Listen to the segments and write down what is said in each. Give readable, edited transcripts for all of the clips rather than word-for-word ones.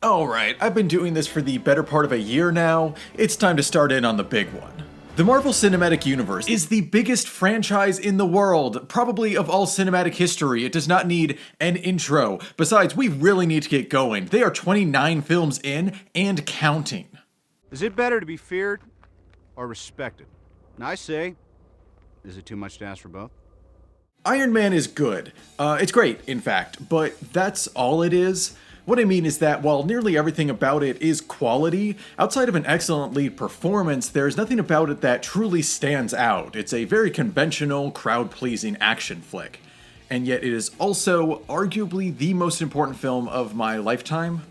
Alright, I've been doing this for the better part of a year now. It's time to start in on the big one. The Marvel Cinematic Universe is the biggest franchise in the world, probably of all cinematic history. It does not need an intro. Besides, we really need to get going. They are 29 films in and counting. Is it better to be feared or respected? And I say, is it too much to ask for both? Iron Man is good. It's great, in fact, but that's all it is. What I mean is that while nearly everything about it is quality, outside of an excellent lead performance, there's nothing about it that truly stands out. It's a very conventional, crowd-pleasing action flick. And yet it is also arguably the most important film of my lifetime.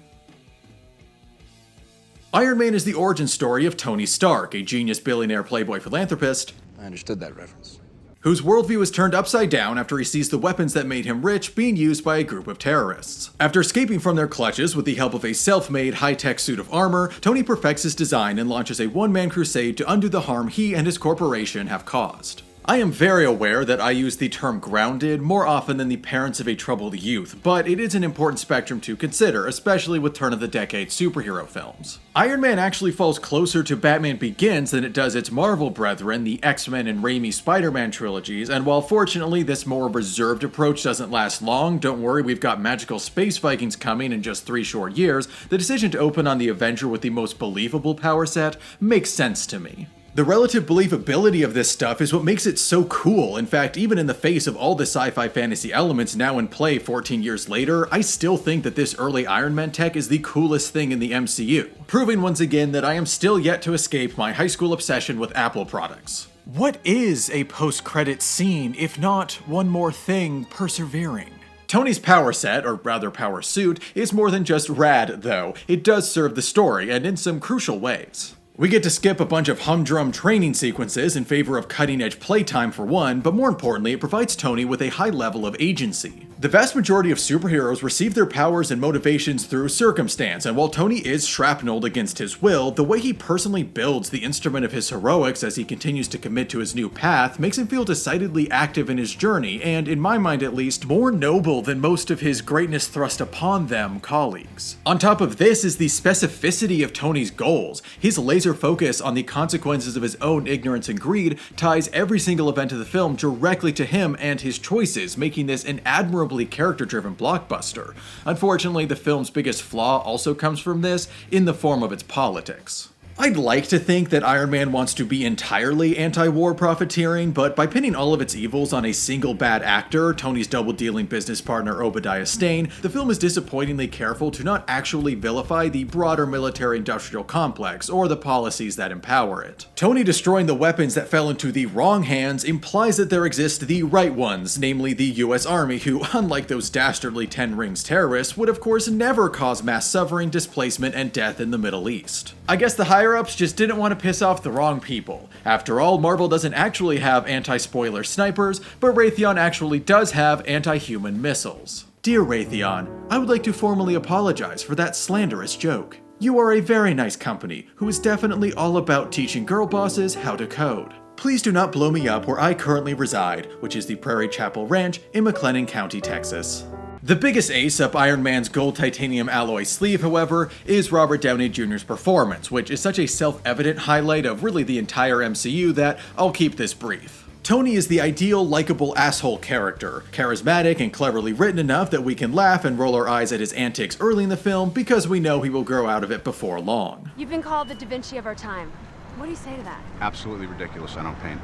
Iron Man is the origin story of Tony Stark, a genius billionaire playboy philanthropist. I understood that reference. Whose worldview is turned upside down after he sees the weapons that made him rich being used by a group of terrorists. After escaping from their clutches with the help of a self-made high-tech suit of armor, Tony perfects his design and launches a one-man crusade to undo the harm he and his corporation have caused. I am very aware that I use the term grounded more often than the parents of a troubled youth, but it is an important spectrum to consider, especially with turn-of-the-decade superhero films. Iron Man actually falls closer to Batman Begins than it does its Marvel brethren, the X-Men and Raimi Spider-Man trilogies, and while fortunately this more reserved approach doesn't last long, don't worry, we've got magical space Vikings coming in just 3 short years, the decision to open on the Avenger with the most believable power set makes sense to me. The relative believability of this stuff is what makes it so cool. In fact, even in the face of all the sci-fi fantasy elements now in play 14 years later, I still think that this early Iron Man tech is the coolest thing in the MCU, proving once again that I am still yet to escape my high school obsession with Apple products. What is a post-credit scene if not one more thing persevering? Tony's power set, or rather power suit, is more than just rad though. It does serve the story, and in some crucial ways. We get to skip a bunch of humdrum training sequences in favor of cutting-edge playtime for one, but more importantly, it provides Tony with a high level of agency. The vast majority of superheroes receive their powers and motivations through circumstance, and while Tony is shrapneled against his will, the way he personally builds the instrument of his heroics as he continues to commit to his new path makes him feel decidedly active in his journey, and in my mind at least, more noble than most of his greatness thrust upon them colleagues. On top of this is the specificity of Tony's goals. His laser focus on the consequences of his own ignorance and greed ties every single event of the film directly to him and his choices, making this an admirably character-driven blockbuster. Unfortunately, the film's biggest flaw also comes from this, in the form of its politics. I'd like to think that Iron Man wants to be entirely anti-war profiteering, but by pinning all of its evils on a single bad actor, Tony's double-dealing business partner Obadiah Stane, the film is disappointingly careful to not actually vilify the broader military-industrial complex or the policies that empower it. Tony destroying the weapons that fell into the wrong hands implies that there exist the right ones, namely the US Army, who, unlike those dastardly Ten Rings terrorists, would of course never cause mass suffering, displacement, and death in the Middle East. I guess the higher-ups just didn't want to piss off the wrong people. After all, Marvel doesn't actually have anti-spoiler snipers, but Raytheon actually does have anti-human missiles. Dear Raytheon, I would like to formally apologize for that slanderous joke. You are a very nice company, who is definitely all about teaching girl bosses how to code. Please do not blow me up where I currently reside, which is the Prairie Chapel Ranch in McLennan County, Texas. The biggest ace up Iron Man's gold titanium alloy sleeve, however, is Robert Downey Jr.'s performance, which is such a self-evident highlight of really the entire MCU that I'll keep this brief. Tony is the ideal, likable asshole character, charismatic and cleverly written enough that we can laugh and roll our eyes at his antics early in the film because we know he will grow out of it before long. You've been called the Da Vinci of our time. What do you say to that? Absolutely ridiculous. I don't paint.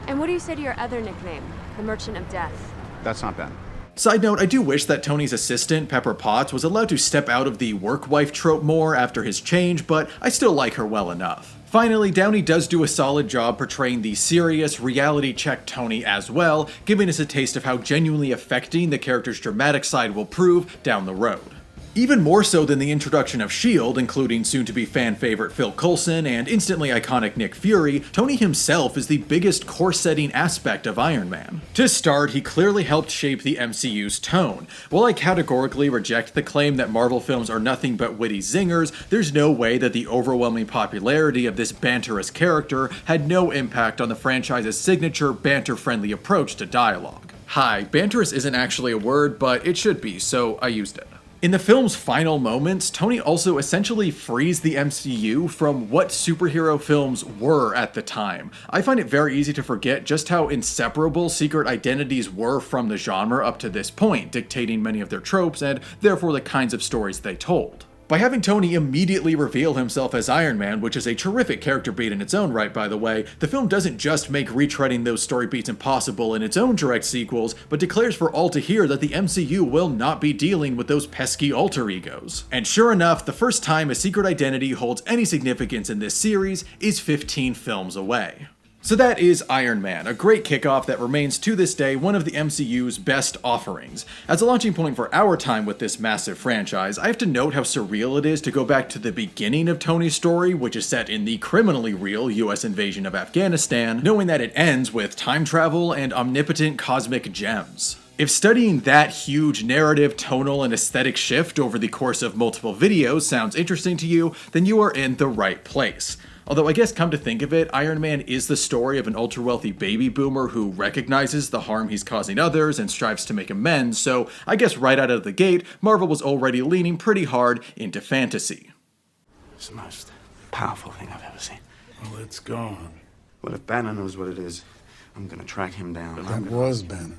And what do you say to your other nickname, the Merchant of Death? That's not bad. Side note, I do wish that Tony's assistant, Pepper Potts, was allowed to step out of the work wife trope more after his change, but I still like her well enough. Finally, Downey does do a solid job portraying the serious, reality check Tony as well, giving us a taste of how genuinely affecting the character's dramatic side will prove down the road. Even more so than the introduction of S.H.I.E.L.D., including soon-to-be fan-favorite Phil Coulson and instantly iconic Nick Fury, Tony himself is the biggest core-setting aspect of Iron Man. To start, he clearly helped shape the MCU's tone. While I categorically reject the claim that Marvel films are nothing but witty zingers, there's no way that the overwhelming popularity of this banterous character had no impact on the franchise's signature banter-friendly approach to dialogue. Hi, banterous isn't actually a word, but it should be, so I used it. In the film's final moments, Tony also essentially frees the MCU from what superhero films were at the time. I find it very easy to forget just how inseparable secret identities were from the genre up to this point, dictating many of their tropes and therefore the kinds of stories they told. By having Tony immediately reveal himself as Iron Man, which is a terrific character beat in its own right by the way, the film doesn't just make retreading those story beats impossible in its own direct sequels, but declares for all to hear that the MCU will not be dealing with those pesky alter egos. And sure enough, the first time a secret identity holds any significance in this series is 15 films away. So that is Iron Man, a great kickoff that remains to this day one of the MCU's best offerings. As a launching point for our time with this massive franchise, I have to note how surreal it is to go back to the beginning of Tony's story, which is set in the criminally real US invasion of Afghanistan, knowing that it ends with time travel and omnipotent cosmic gems. If studying that huge narrative, tonal, and aesthetic shift over the course of multiple videos sounds interesting to you, then you are in the right place. Although I guess come to think of it, Iron Man is the story of an ultra-wealthy baby boomer who recognizes the harm he's causing others and strives to make amends, so I guess right out of the gate, Marvel was already leaning pretty hard into fantasy. It's the most powerful thing I've ever seen. Well, it's gone. Well, if Banner knows what it is, I'm gonna track him down. But that was Banner.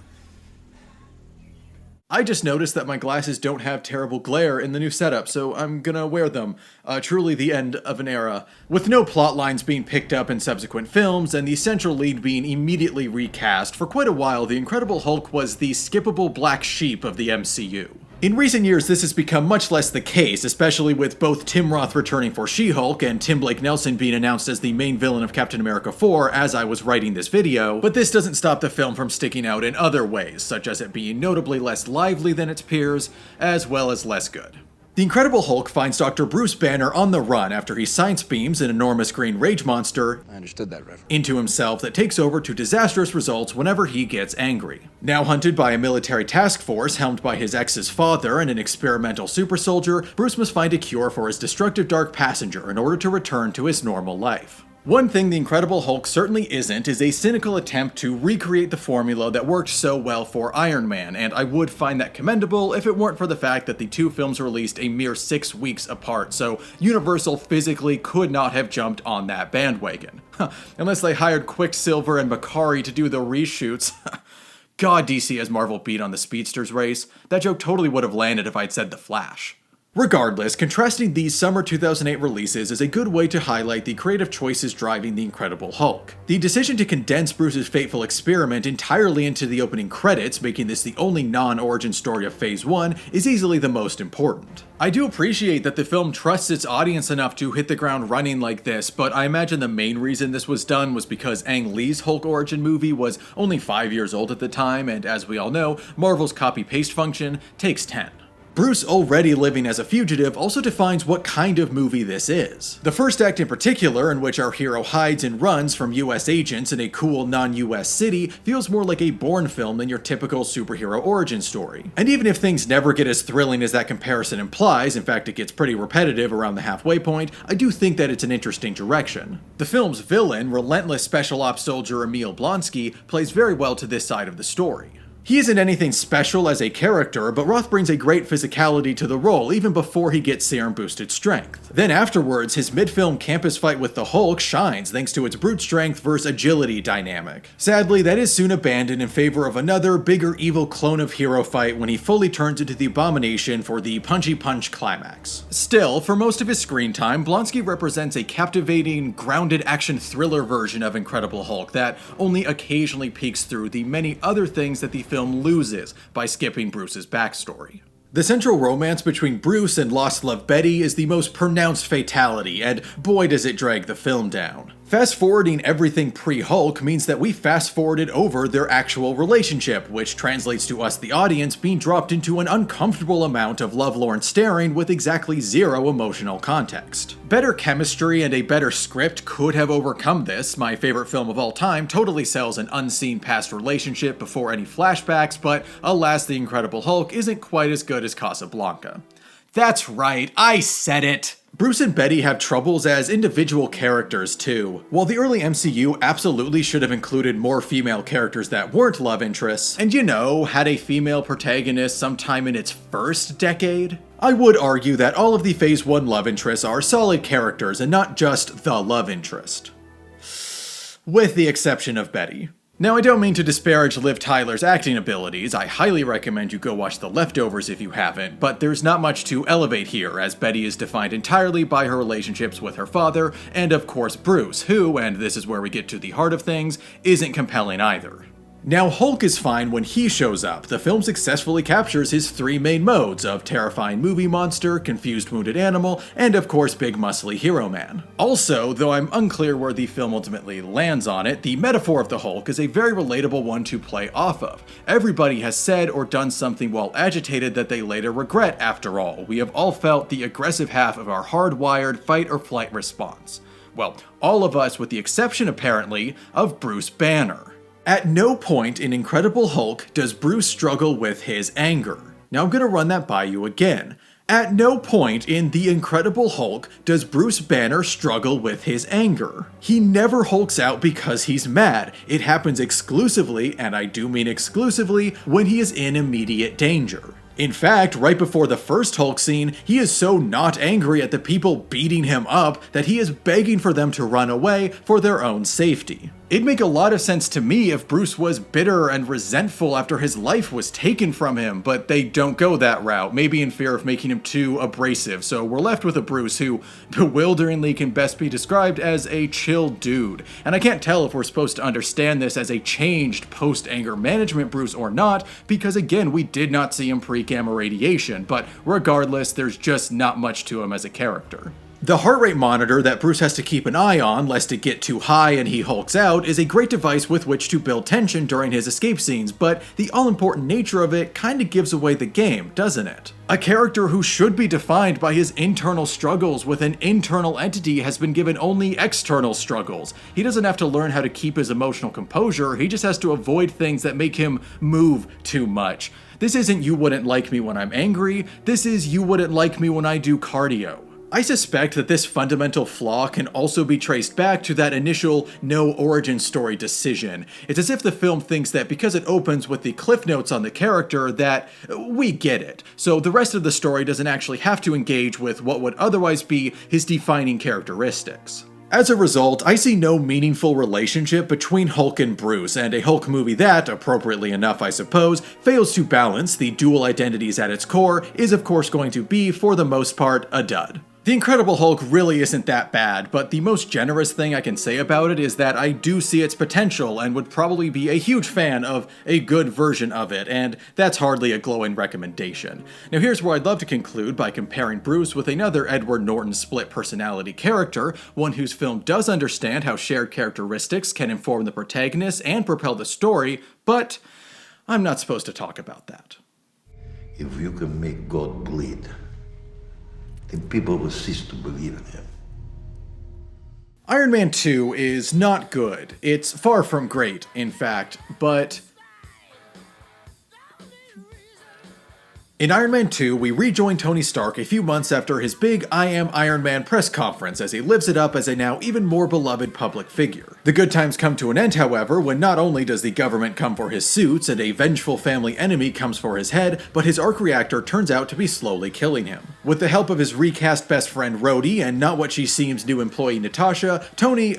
I just noticed that my glasses don't have terrible glare in the new setup, so I'm gonna wear them. Truly the end of an era. With no plot lines being picked up in subsequent films, and the central lead being immediately recast, for quite a while the Incredible Hulk was the skippable black sheep of the MCU. In recent years, this has become much less the case, especially with both Tim Roth returning for She-Hulk and Tim Blake Nelson being announced as the main villain of Captain America 4 as I was writing this video, but this doesn't stop the film from sticking out in other ways, such as it being notably less lively than its peers, as well as less good. The Incredible Hulk finds Dr. Bruce Banner on the run after he science beams an enormous green rage monster I understood that, Reverend. into himself that takes over to disastrous results whenever he gets angry. Now hunted by a military task force helmed by his ex's father and an experimental super soldier, Bruce must find a cure for his destructive dark passenger in order to return to his normal life. One thing the Incredible Hulk certainly isn't is a cynical attempt to recreate the formula that worked so well for Iron Man, and I would find that commendable if it weren't for the fact that the two films released a mere 6 weeks apart, so Universal physically could not have jumped on that bandwagon. Unless they hired Quicksilver and Makari to do the reshoots. God, DC has Marvel beat on the speedsters race. That joke totally would have landed if I'd said The Flash. Regardless, contrasting these summer 2008 releases is a good way to highlight the creative choices driving the Incredible Hulk. The decision to condense Bruce's fateful experiment entirely into the opening credits, making this the only non-origin story of Phase 1, is easily the most important. I do appreciate that the film trusts its audience enough to hit the ground running like this, but I imagine the main reason this was done was because Ang Lee's Hulk origin movie was only 5 years old at the time, and as we all know, Marvel's copy-paste function takes 10. Bruce already living as a fugitive also defines what kind of movie this is. The first act in particular, in which our hero hides and runs from US agents in a cool non-US city, feels more like a Bourne film than your typical superhero origin story. And even if things never get as thrilling as that comparison implies, in fact it gets pretty repetitive around the halfway point, I do think that it's an interesting direction. The film's villain, relentless special ops soldier Emil Blonsky, plays very well to this side of the story. He isn't anything special as a character, but Roth brings a great physicality to the role even before he gets serum-boosted strength. Then afterwards, his mid-film campus fight with the Hulk shines thanks to its brute strength versus agility dynamic. Sadly, that is soon abandoned in favor of another, bigger evil clone of hero fight when he fully turns into the Abomination for the punchy punch climax. Still, for most of his screen time, Blonsky represents a captivating, grounded action thriller version of Incredible Hulk that only occasionally peeks through the many other things that the film loses by skipping Bruce's backstory. The central romance between Bruce and Lost Love Betty is the most pronounced fatality, and boy does it drag the film down. Fast-forwarding everything pre-Hulk means that we fast-forwarded over their actual relationship, which translates to us the audience being dropped into an uncomfortable amount of lovelorn staring with exactly zero emotional context. Better chemistry and a better script could have overcome this. My favorite film of all time totally sells an unseen past relationship before any flashbacks, but alas, The Incredible Hulk isn't quite as good as Casablanca. That's right, I said it! Bruce and Betty have troubles as individual characters too. While the early MCU absolutely should have included more female characters that weren't love interests, and you know, had a female protagonist sometime in its first decade, I would argue that all of the Phase 1 love interests are solid characters and not just the love interest. With the exception of Betty. Now, I don't mean to disparage Liv Tyler's acting abilities. I highly recommend you go watch The Leftovers if you haven't, but there's not much to elevate here, as Betty is defined entirely by her relationships with her father, and of course Bruce, who, and this is where we get to the heart of things, isn't compelling either. Now, Hulk is fine when he shows up. The film successfully captures his three main modes of terrifying movie monster, confused wounded animal, and of course big muscly hero man. Also, though I'm unclear where the film ultimately lands on it, the metaphor of the Hulk is a very relatable one to play off of. Everybody has said or done something while agitated that they later regret after all. We have all felt the aggressive half of our hardwired fight or flight response. Well, all of us with the exception apparently of Bruce Banner. At no point in Incredible Hulk does Bruce struggle with his anger. Now I'm gonna run that by you again. At no point in The Incredible Hulk does Bruce Banner struggle with his anger. He never hulks out because he's mad. It happens exclusively, and I do mean exclusively, when he is in immediate danger. In fact, right before the first Hulk scene, he is so not angry at the people beating him up that he is begging for them to run away for their own safety. It'd make a lot of sense to me if Bruce was bitter and resentful after his life was taken from him, but they don't go that route, maybe in fear of making him too abrasive, so we're left with a Bruce who bewilderingly can best be described as a chill dude. And I can't tell if we're supposed to understand this as a changed post-anger management Bruce or not, because again, we did not see him pre-gamma radiation, but regardless, there's just not much to him as a character. The heart rate monitor that Bruce has to keep an eye on lest it get too high and he hulks out is a great device with which to build tension during his escape scenes, but the all-important nature of it kinda gives away the game, doesn't it? A character who should be defined by his internal struggles with an internal entity has been given only external struggles. He doesn't have to learn how to keep his emotional composure, he just has to avoid things that make him move too much. This isn't you wouldn't like me when I'm angry, this is you wouldn't like me when I do cardio. I suspect that this fundamental flaw can also be traced back to that initial no origin story decision. It's as if the film thinks that because it opens with the cliff notes on the character that we get it, so the rest of the story doesn't actually have to engage with what would otherwise be his defining characteristics. As a result, I see no meaningful relationship between Hulk and Bruce, and a Hulk movie that, appropriately enough I suppose, fails to balance the dual identities at its core is of course going to be, for the most part, a dud. The Incredible Hulk really isn't that bad, but the most generous thing I can say about it is that I do see its potential and would probably be a huge fan of a good version of it, and that's hardly a glowing recommendation. Now here's where I'd love to conclude by comparing Bruce with another Edward Norton split personality character, one whose film does understand how shared characteristics can inform the protagonist and propel the story, but I'm not supposed to talk about that. If you can make God bleed, then people will cease to believe in him. Iron Man 2 is not good. It's far from great, in fact, but in Iron Man 2, we rejoin Tony Stark a few months after his big I Am Iron Man press conference as he lives it up as a now even more beloved public figure. The good times come to an end, however, when not only does the government come for his suits and a vengeful family enemy comes for his head, but his arc reactor turns out to be slowly killing him. With the help of his recast best friend Rhodey and not what she seems new employee Natasha, Tony,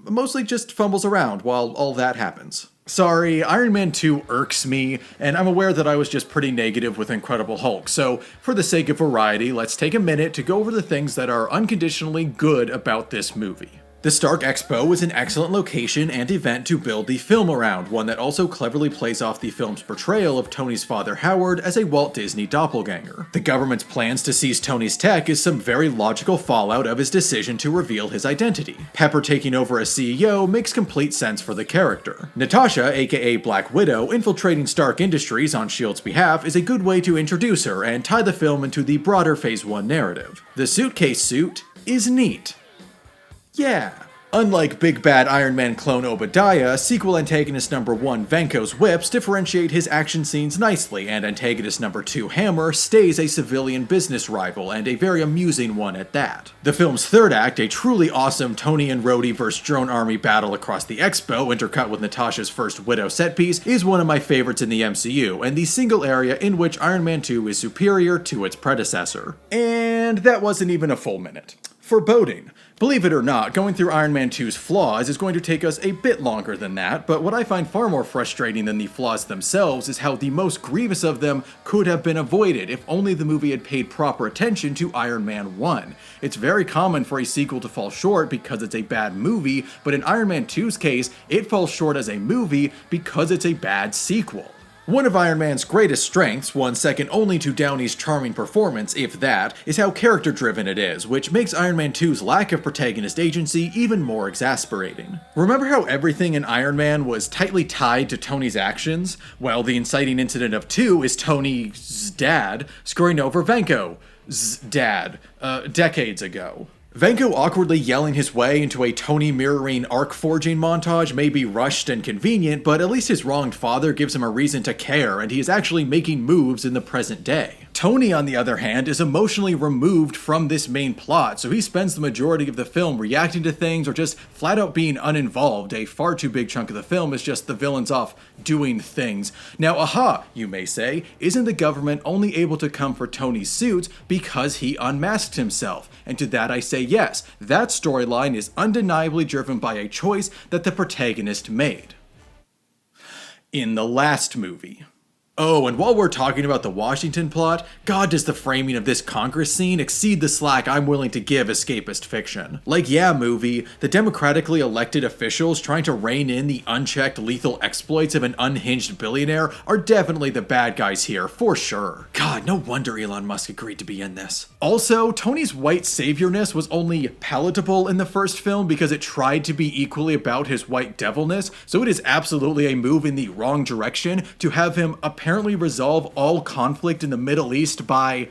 mostly just fumbles around while all that happens. Sorry, Iron Man 2 irks me, and I'm aware that I was just pretty negative with Incredible Hulk, so for the sake of variety, let's take a minute to go over the things that are unconditionally good about this movie. The Stark Expo is an excellent location and event to build the film around, one that also cleverly plays off the film's portrayal of Tony's father Howard as a Walt Disney doppelganger. The government's plans to seize Tony's tech is some very logical fallout of his decision to reveal his identity. Pepper taking over as CEO makes complete sense for the character. Natasha, aka Black Widow, infiltrating Stark Industries on S.H.I.E.L.D.'s behalf is a good way to introduce her and tie the film into the broader Phase 1 narrative. The suitcase suit is neat. Yeah. Unlike big bad Iron Man clone Obadiah, sequel antagonist number 1 Vanko's whips differentiate his action scenes nicely, and antagonist number 2 Hammer stays a civilian business rival, and a very amusing one at that. The film's third act, a truly awesome Tony and Rhodey vs. Drone Army battle across the Expo, intercut with Natasha's first Widow set piece, is one of my favorites in the MCU, and the single area in which Iron Man 2 is superior to its predecessor. And that wasn't even a full minute. Foreboding. Believe it or not, going through Iron Man 2's flaws is going to take us a bit longer than that, but what I find far more frustrating than the flaws themselves is how the most grievous of them could have been avoided if only the movie had paid proper attention to Iron Man 1. It's very common for a sequel to fall short because it's a bad movie, but in Iron Man 2's case, it falls short as a movie because it's a bad sequel. One of Iron Man's greatest strengths, one second only to Downey's charming performance, if that, is how character-driven it is, which makes Iron Man 2's lack of protagonist agency even more exasperating. Remember how everything in Iron Man was tightly tied to Tony's actions? Well, the inciting incident of 2 is Tony's dad screwing over Vanko's dad, decades ago. Vanko awkwardly yelling his way into a Tony mirroring arc forging montage may be rushed and convenient, but at least his wronged father gives him a reason to care, and he is actually making moves in the present day. Tony, on the other hand, is emotionally removed from this main plot, so he spends the majority of the film reacting to things or just flat out being uninvolved. A far too big chunk of the film is just the villains off doing things. Now, aha, you may say, isn't the government only able to come for Tony's suits because he unmasked himself? And to that I say yes, that storyline is undeniably driven by a choice that the protagonist made. In the last movie. Oh, and while we're talking about the Washington plot, God, does the framing of this Congress scene exceed the slack I'm willing to give escapist fiction. Like, yeah, movie, the democratically elected officials trying to rein in the unchecked lethal exploits of an unhinged billionaire are definitely the bad guys here, for sure. God, no wonder Elon Musk agreed to be in this. Also, Tony's white saviorness was only palatable in the first film because it tried to be equally about his white devilness, so it is absolutely a move in the wrong direction to have him apparently resolve all conflict in the Middle East by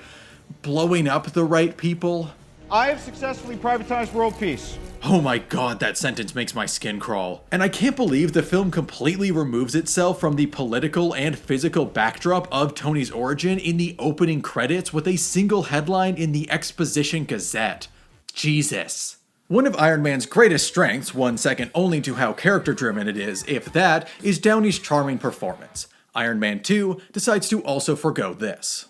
blowing up the right people. I have successfully privatized world peace. Oh my god, that sentence makes my skin crawl. And I can't believe the film completely removes itself from the political and physical backdrop of Tony's origin in the opening credits with a single headline in the Exposition Gazette. Jesus. One of Iron Man's greatest strengths, one second only to how character-driven it is, if that, is Downey's charming performance. Iron Man 2 decides to also forgo this.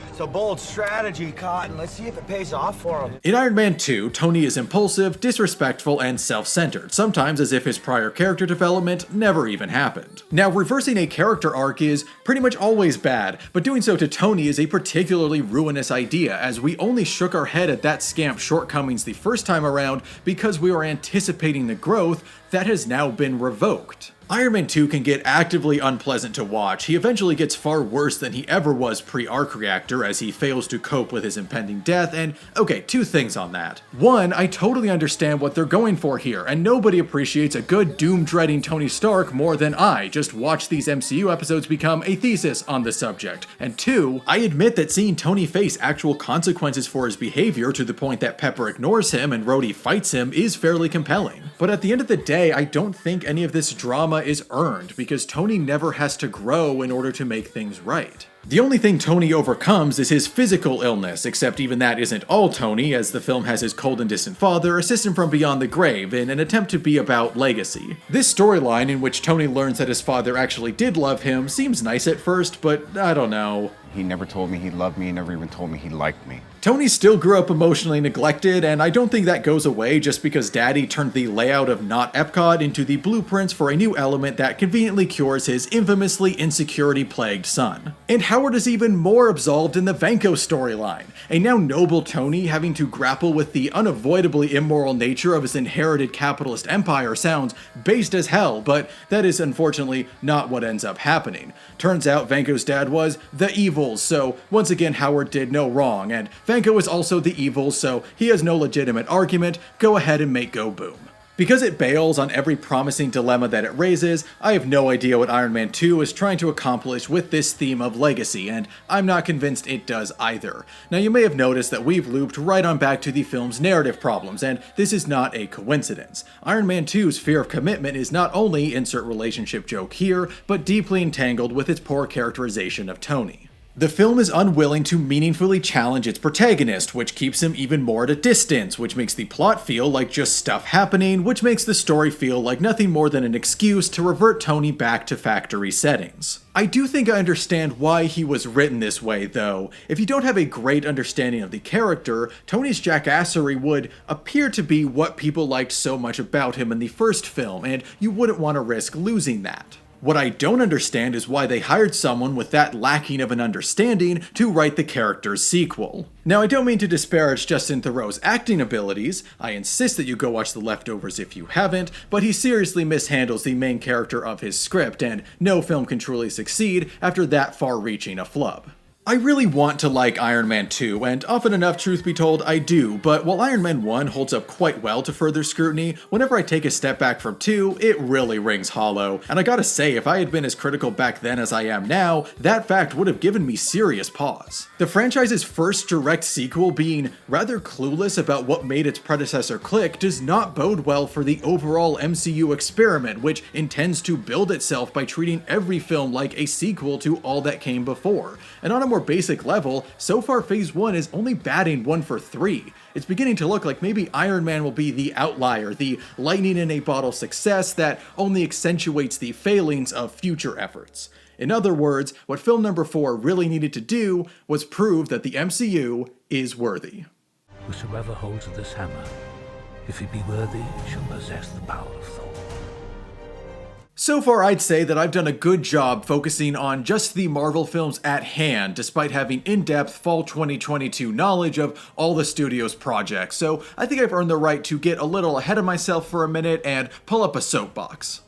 It's a bold strategy, Cotton. Let's see if it pays off for him. In Iron Man 2, Tony is impulsive, disrespectful, and self-centered, sometimes as if his prior character development never even happened. Now, reversing a character arc is pretty much always bad, but doing so to Tony is a particularly ruinous idea, as we only shook our head at that scamp's shortcomings the first time around because we were anticipating the growth that has now been revoked. Iron Man 2 can get actively unpleasant to watch. He eventually gets far worse than he ever was pre-Arc Reactor as he fails to cope with his impending death, and okay, two things on that. One, I totally understand what they're going for here, and nobody appreciates a good doom-dreading Tony Stark more than I. Just watch these MCU episodes become a thesis on the subject. And two, I admit that seeing Tony face actual consequences for his behavior to the point that Pepper ignores him and Rhodey fights him is fairly compelling. But at the end of the day, I don't think any of this drama is earned because Tony never has to grow in order to make things right. The only thing Tony overcomes is his physical illness, except even that isn't all Tony, as the film has his cold and distant father assist him from beyond the grave in an attempt to be about legacy. This storyline, in which Tony learns that his father actually did love him, seems nice at first, but I don't know. He never told me he loved me, he never even told me he liked me. Tony still grew up emotionally neglected, and I don't think that goes away just because Daddy turned the layout of not Epcot into the blueprints for a new element that conveniently cures his infamously insecurity-plagued son. And Howard is even more absolved in the Vanko storyline, a now noble Tony having to grapple with the unavoidably immoral nature of his inherited capitalist empire sounds based as hell, but that is unfortunately not what ends up happening. Turns out Vanko's dad was the evil, so once again Howard did no wrong, and Vanko is also the evil, so he has no legitimate argument. Go ahead and make go boom. Because it bails on every promising dilemma that it raises, I have no idea what Iron Man 2 is trying to accomplish with this theme of legacy, and I'm not convinced it does either. Now, you may have noticed that we've looped right on back to the film's narrative problems, and this is not a coincidence. Iron Man 2's fear of commitment is not only, insert relationship joke here, but deeply entangled with its poor characterization of Tony. The film is unwilling to meaningfully challenge its protagonist, which keeps him even more at a distance, which makes the plot feel like just stuff happening, which makes the story feel like nothing more than an excuse to revert Tony back to factory settings. I do think I understand why he was written this way, though. If you don't have a great understanding of the character, Tony's jackassery would appear to be what people liked so much about him in the first film, and you wouldn't want to risk losing that. What I don't understand is why they hired someone with that lacking of an understanding to write the character's sequel. Now, I don't mean to disparage Justin Theroux's acting abilities, I insist that you go watch The Leftovers if you haven't, but he seriously mishandles the main character of his script, and no film can truly succeed after that far-reaching a flub. I really want to like Iron Man 2, and often enough, truth be told, I do, but while Iron Man 1 holds up quite well to further scrutiny, whenever I take a step back from 2, it really rings hollow. And I gotta say, if I had been as critical back then as I am now, that fact would have given me serious pause. The franchise's first direct sequel being rather clueless about what made its predecessor click does not bode well for the overall MCU experiment, which intends to build itself by treating every film like a sequel to all that came before. And on a more basic level, so far Phase 1 is only batting 1 for 3. It's beginning to look like maybe Iron Man will be the outlier, the lightning in a bottle success that only accentuates the failings of future efforts. In other words, what film number 4 really needed to do was prove that the MCU is worthy. Whosoever holds this hammer, if he be worthy, shall possess the power of Thor. So far, I'd say that I've done a good job focusing on just the Marvel films at hand, despite having in-depth fall 2022 knowledge of all the studio's projects, so I think I've earned the right to get a little ahead of myself for a minute and pull up a soapbox.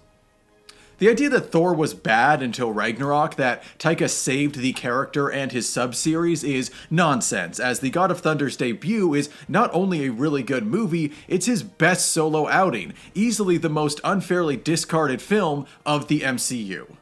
The idea that Thor was bad until Ragnarok, that Taika saved the character and his sub-series, is nonsense, as the God of Thunder's debut is not only a really good movie, it's his best solo outing, easily the most unfairly discarded film of the MCU.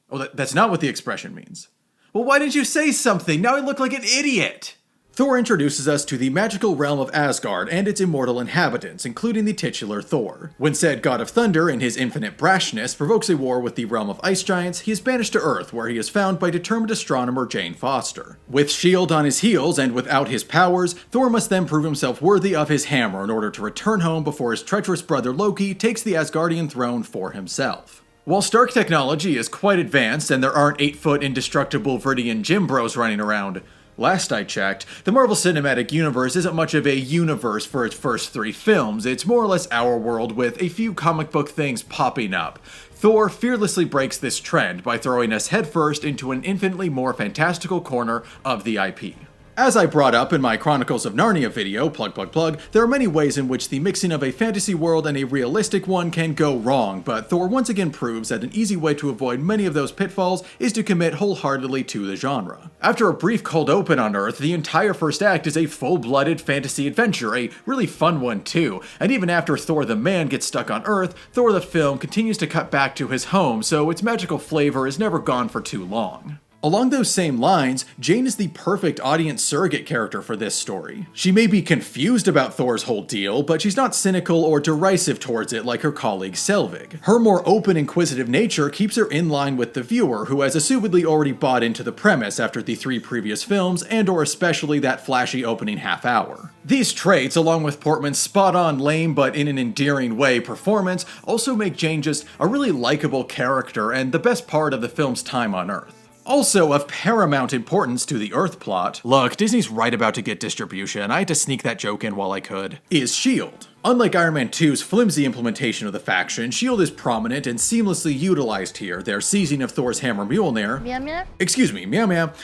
Oh, that's not what the expression means. Well, why didn't you say something? Now I look like an idiot! Thor introduces us to the magical realm of Asgard and its immortal inhabitants, including the titular Thor. When said God of Thunder, in his infinite brashness, provokes a war with the realm of ice giants, he is banished to Earth, where he is found by determined astronomer Jane Foster. With S.H.I.E.L.D. on his heels and without his powers, Thor must then prove himself worthy of his hammer in order to return home before his treacherous brother Loki takes the Asgardian throne for himself. While Stark technology is quite advanced and there aren't 8-foot indestructible Viridian gym bros running around, last I checked, the Marvel Cinematic Universe isn't much of a universe for its first 3 films. It's more or less our world with a few comic book things popping up. Thor fearlessly breaks this trend by throwing us headfirst into an infinitely more fantastical corner of the IP. As I brought up in my Chronicles of Narnia video, plug, there are many ways in which the mixing of a fantasy world and a realistic one can go wrong, but Thor once again proves that an easy way to avoid many of those pitfalls is to commit wholeheartedly to the genre. After a brief cold open on Earth, the entire first act is a full-blooded fantasy adventure, a really fun one too, and even after Thor the man gets stuck on Earth, Thor the film continues to cut back to his home, so its magical flavor is never gone for too long. Along those same lines, Jane is the perfect audience surrogate character for this story. She may be confused about Thor's whole deal, but she's not cynical or derisive towards it like her colleague Selvig. Her more open, inquisitive nature keeps her in line with the viewer, who has assumedly already bought into the premise after the 3 previous films, and or especially that flashy opening half hour. These traits, along with Portman's spot-on lame but in an endearing way performance, also make Jane just a really likable character and the best part of the film's time on Earth. Also of paramount importance to the Earth plot, look, Disney's right about to get distribution, I had to sneak that joke in while I could, is S.H.I.E.L.D. Unlike Iron Man 2's flimsy implementation of the faction, S.H.I.E.L.D. is prominent and seamlessly utilized here. Their seizing of Thor's hammer Mjolnir,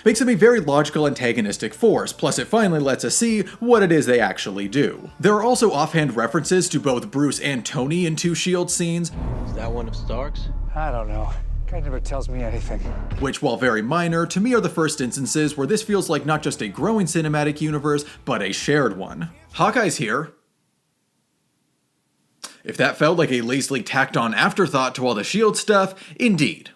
makes them a very logical antagonistic force, plus it finally lets us see what it is they actually do. There are also offhand references to both Bruce and Tony in 2 S.H.I.E.L.D. scenes. Is that one of Stark's? I don't know. Guy never tells me anything. Which, while very minor, to me are the first instances where this feels like not just a growing cinematic universe, but a shared one. Hawkeye's here. If that felt like a lazily tacked on afterthought to all the S.H.I.E.L.D. stuff, indeed.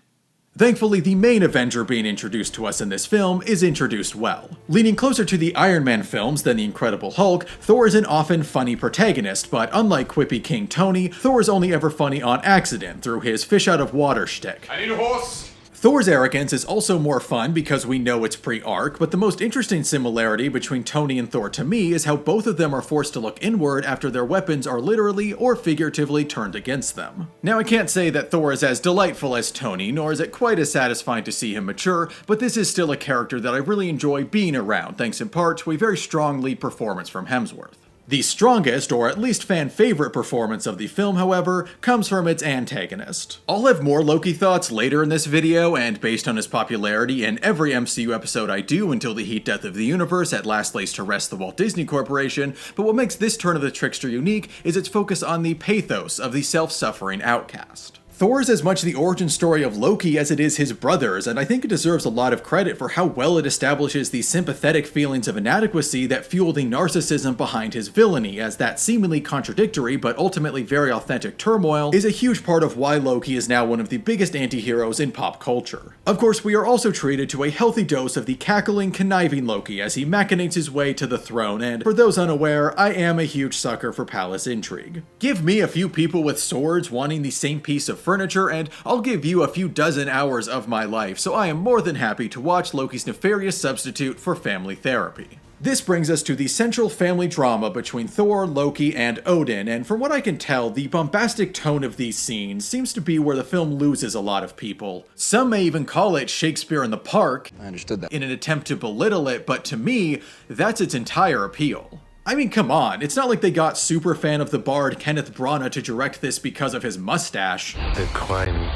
Thankfully, the main Avenger being introduced to us in this film is introduced well. Leaning closer to the Iron Man films than the Incredible Hulk, Thor is an often funny protagonist, but unlike quippy King Tony, Thor is only ever funny on accident through his fish-out-of-water shtick. I need a horse! Thor's arrogance is also more fun because we know it's pre-arc, but the most interesting similarity between Tony and Thor to me is how both of them are forced to look inward after their weapons are literally or figuratively turned against them. Now I can't say that Thor is as delightful as Tony, nor is it quite as satisfying to see him mature, but this is still a character that I really enjoy being around, thanks in part to a very strong lead performance from Hemsworth. The strongest, or at least fan-favorite performance of the film, however, comes from its antagonist. I'll have more Loki thoughts later in this video, and based on his popularity in every MCU episode I do until the heat death of the universe at last lays to rest the Walt Disney Corporation, but what makes this turn of the trickster unique is its focus on the pathos of the self-suffering outcast. Thor is as much the origin story of Loki as it is his brothers, and I think it deserves a lot of credit for how well it establishes the sympathetic feelings of inadequacy that fuel the narcissism behind his villainy, as that seemingly contradictory but ultimately very authentic turmoil is a huge part of why Loki is now one of the biggest anti-heroes in pop culture. Of course, we are also treated to a healthy dose of the cackling, conniving Loki as he machinates his way to the throne, and for those unaware, I am a huge sucker for palace intrigue. Give me a few people with swords wanting the same piece of furniture, and I'll give you a few dozen hours of my life, so I am more than happy to watch Loki's nefarious substitute for family therapy. This brings us to the central family drama between Thor, Loki, and Odin, and from what I can tell, the bombastic tone of these scenes seems to be where the film loses a lot of people. Some may even call it Shakespeare in the Park, I understood that. in an attempt to belittle it, but to me, that's its entire appeal. I mean, come on, it's not like they got super fan of the bard Kenneth Branagh to direct this because of his mustache. The crime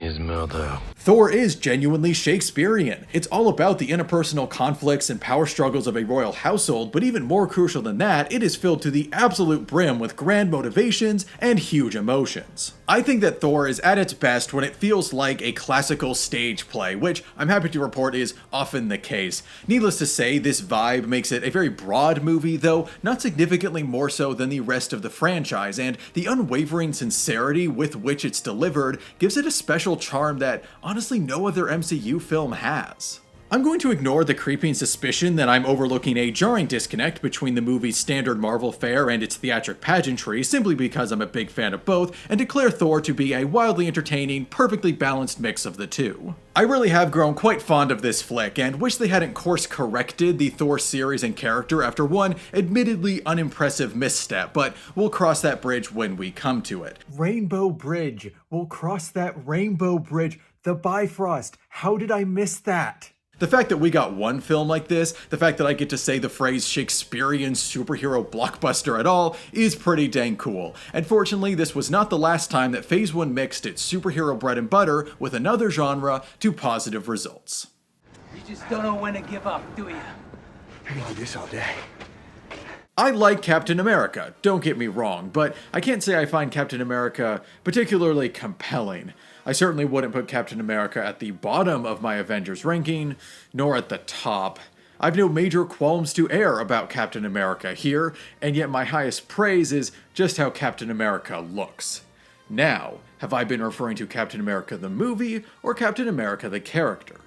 is murder. Thor is genuinely Shakespearean. It's all about the interpersonal conflicts and power struggles of a royal household, but even more crucial than that, it is filled to the absolute brim with grand motivations and huge emotions. I think that Thor is at its best when it feels like a classical stage play, which I'm happy to report is often the case. Needless to say, this vibe makes it a very broad movie, though not significantly more so than the rest of the franchise, and the unwavering sincerity with which it's delivered gives it a special charm that honestly no other MCU film has. I'm going to ignore the creeping suspicion that I'm overlooking a jarring disconnect between the movie's standard Marvel fare and its theatric pageantry simply because I'm a big fan of both, and declare Thor to be a wildly entertaining, perfectly balanced mix of the two. I really have grown quite fond of this flick, and wish they hadn't course-corrected the Thor series and character after one admittedly unimpressive misstep, but we'll cross that bridge when we come to it. Rainbow Bridge. We'll cross that rainbow bridge. The Bifrost. How did I miss that? The fact that we got one film like this, the fact that I get to say the phrase Shakespearean superhero blockbuster at all, is pretty dang cool. And fortunately, this was not the last time that Phase 1 mixed its superhero bread and butter with another genre to positive results. You just don't know when to give up, do you? I can do this all day. I like Captain America, don't get me wrong, but I can't say I find Captain America particularly compelling. I certainly wouldn't put Captain America at the bottom of my Avengers ranking, nor at the top. I've no major qualms to air about Captain America here, and yet my highest praise is just how Captain America looks. Now, have I been referring to Captain America the movie, or Captain America the character?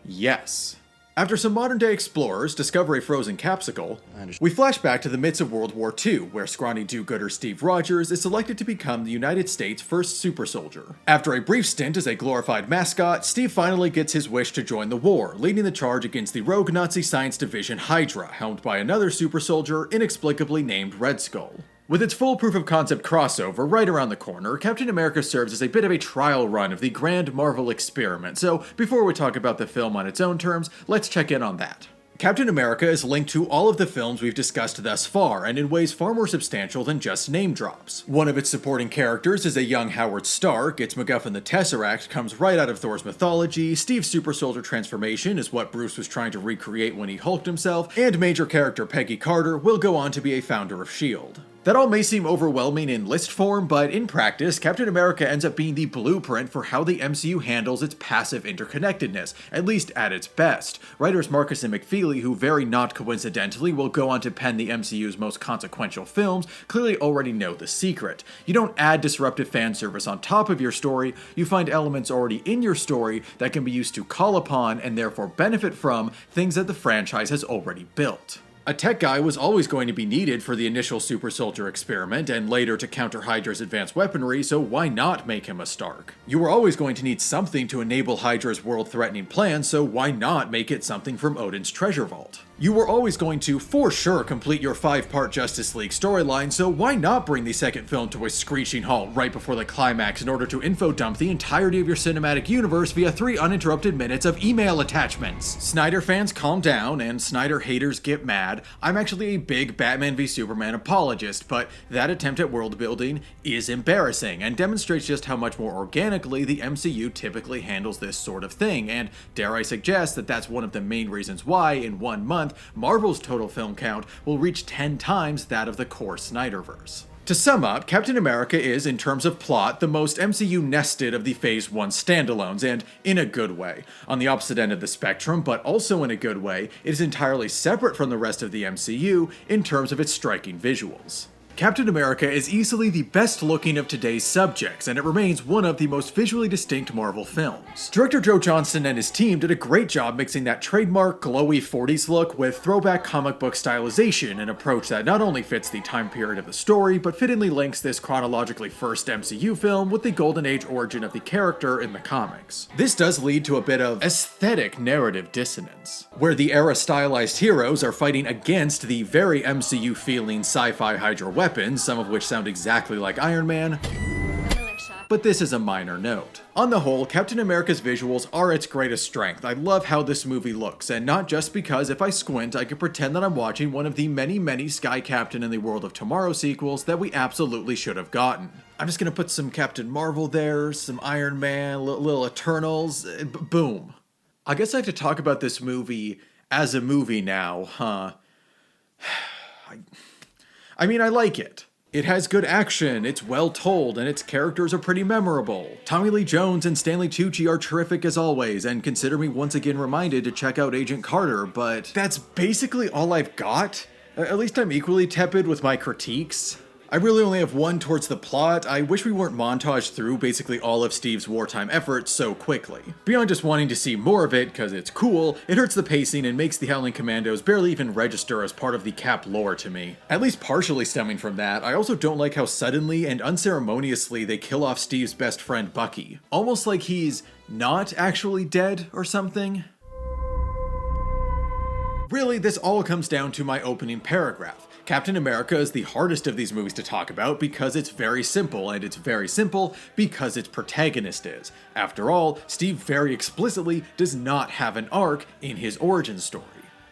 Yes. After some modern-day explorers discover a frozen capsicle, we flash back to the midst of World War II, where scrawny do-gooder Steve Rogers is selected to become the United States' first super soldier. After a brief stint as a glorified mascot, Steve finally gets his wish to join the war, leading the charge against the rogue Nazi science division Hydra, helmed by another super soldier inexplicably named Red Skull. With its full proof-of-concept crossover right around the corner, Captain America serves as a bit of a trial run of the grand Marvel experiment, so before we talk about the film on its own terms, let's check in on that. Captain America is linked to all of the films we've discussed thus far, and in ways far more substantial than just name drops. One of its supporting characters is a young Howard Stark, its MacGuffin the Tesseract comes right out of Thor's mythology, Steve's super soldier transformation is what Bruce was trying to recreate when he hulked himself, and major character Peggy Carter will go on to be a founder of S.H.I.E.L.D. That all may seem overwhelming in list form, but in practice, Captain America ends up being the blueprint for how the MCU handles its passive interconnectedness, at least at its best. Writers Marcus and McFeely, who very not coincidentally will go on to pen the MCU's most consequential films, clearly already know the secret. You don't add disruptive fan service on top of your story, you find elements already in your story that can be used to call upon and therefore benefit from things that the franchise has already built. A tech guy was always going to be needed for the initial super soldier experiment and later to counter Hydra's advanced weaponry, so why not make him a Stark? You were always going to need something to enable Hydra's world-threatening plan, so why not make it something from Odin's treasure vault? You were always going to, for sure, complete your 5-part Justice League storyline, so why not bring the second film to a screeching halt right before the climax in order to info-dump the entirety of your cinematic universe via 3 uninterrupted minutes of email attachments? Snyder fans calm down, and Snyder haters get mad. I'm actually a big Batman v Superman apologist, but that attempt at world building is embarrassing, and demonstrates just how much more organically the MCU typically handles this sort of thing, and dare I suggest that that's one of the main reasons why, in 1 month, Marvel's total film count will reach 10 times that of the core Snyderverse. To sum up, Captain America is, in terms of plot, the most MCU nested of the Phase 1 standalones, and in a good way. On the opposite end of the spectrum, but also in a good way, it is entirely separate from the rest of the MCU in terms of its striking visuals. Captain America is easily the best looking of today's subjects, and it remains one of the most visually distinct Marvel films. Director Joe Johnston and his team did a great job mixing that trademark glowy 40s look with throwback comic book stylization, an approach that not only fits the time period of the story, but fittingly links this chronologically first MCU film with the golden age origin of the character in the comics. This does lead to a bit of aesthetic narrative dissonance, where the era stylized heroes are fighting against the very MCU feeling sci-fi Hydra weapons, some of which sound exactly like Iron Man, but this is a minor note. On the whole, Captain America's visuals are its greatest strength. I love how this movie looks, and not just because if I squint I can pretend that I'm watching one of the many Sky Captain and the World of Tomorrow sequels that we absolutely should have gotten. I'm just gonna put some Captain Marvel there, some Iron Man, little Eternals, boom. I guess I have to talk about this movie as a movie now, huh? I mean, I like it. It has good action, it's well told, and its characters are pretty memorable. Tommy Lee Jones and Stanley Tucci are terrific as always, and consider me once again reminded to check out Agent Carter, but that's basically all I've got. At least I'm equally tepid with my critiques. I really only have one towards the plot. I wish we weren't montaged through basically all of Steve's wartime efforts so quickly. Beyond just wanting to see more of it because it's cool, it hurts the pacing and makes the Howling Commandos barely even register as part of the Cap lore to me. At least partially stemming from that, I also don't like how suddenly and unceremoniously they kill off Steve's best friend Bucky. Almost like he's not actually dead or something. Really, this all comes down to my opening paragraph. Captain America is the hardest of these movies to talk about because it's very simple, and it's very simple because its protagonist is. After all, Steve very explicitly does not have an arc in his origin story.